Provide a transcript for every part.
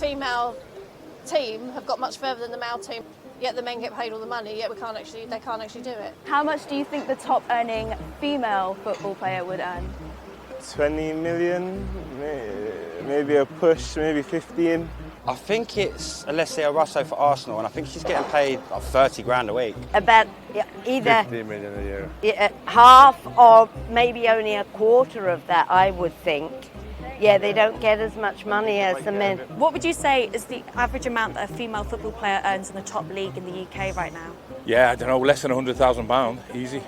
female team have got much further than the male team, yet the men get paid all the money, yet they can't actually do it. How much do you think the top earning female football player would earn? 20 million, maybe a push, maybe 15. I think it's Alessia Russo for Arsenal, and I think she's getting paid like 30 grand a week. About either 50 million a year. half or maybe only a quarter of that, I would think. Yeah, they don't get as much money as the men. What would you say is the average amount that a female football player earns in the top league in the UK right now? Yeah, I don't know, less than £100,000, easy.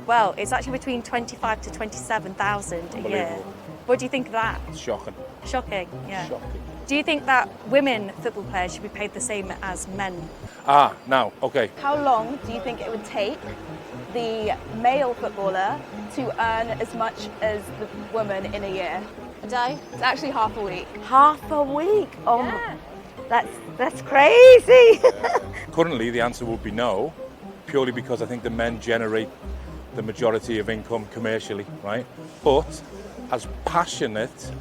Well, it's actually between 25 to 27,000 a year. Unbelievable. What do you think of that? It's shocking. Shocking, yeah. Shocking. Do you think that women football players should be paid the same as men? Now, okay. How long do you think it would take the male footballer to earn as much as the woman in a year? A day? It's actually half a week. Half a week? Oh, that's crazy. Currently, the answer would be no, purely because I think the men generate the majority of income commercially, right? But as passionate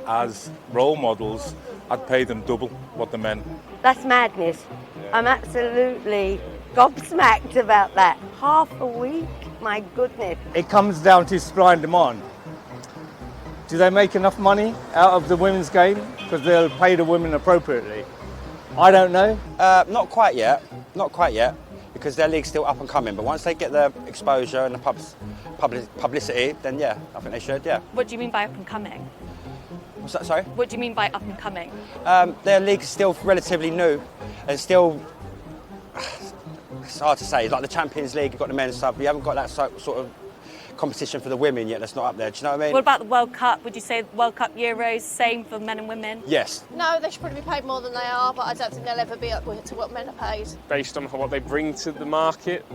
as role models, I'd pay them double what the men. That's madness. I'm absolutely gobsmacked about that. Half a week? My goodness. It comes down to supply and demand. Do they make enough money out of the women's game? Because they'll pay the women appropriately. I don't know. Not quite yet, because their league's still up and coming. But once they get the exposure and the publicity, then yeah, I think they should, yeah. What do you mean by up and coming? What's that, sorry? What do you mean by up and coming? Their league's still relatively new, and still, it's hard to say. Like the Champions League, you've got the men's sub, you haven't got that sort of competition for the women yet that's not up there. Do you know what I mean? What about the World Cup? Would you say World Cup Euros, same for men and women? Yes. No, they should probably be paid more than they are, but I don't think they'll ever be up to what men are paid. Based on what they bring to the market,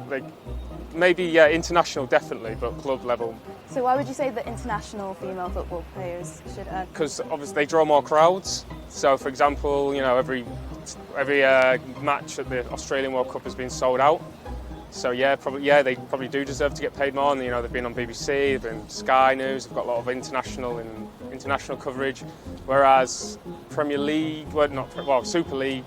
maybe international definitely, but club level. So why would you say that international female football players should earn? Because obviously they draw more crowds. So, for example, every match at the Australian World Cup has been sold out. So they probably do deserve to get paid more. And they've been on BBC, they've been Sky News, they've got a lot of international coverage. Whereas Premier League, Super League,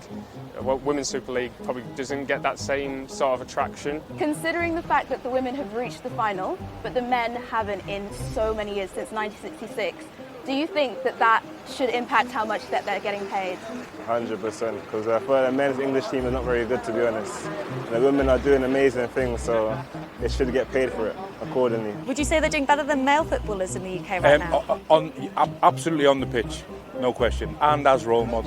Women's Super League probably doesn't get that same sort of attraction. Considering the fact that the women have reached the final, but the men haven't in so many years, since 1966, do you think that should impact how much that they're getting paid? 100%, because I feel like the men's English team is not very good, to be honest. The women are doing amazing things, so they should get paid for it accordingly. Would you say they're doing better than male footballers in the UK right now? Absolutely on the pitch, no question, and as role models.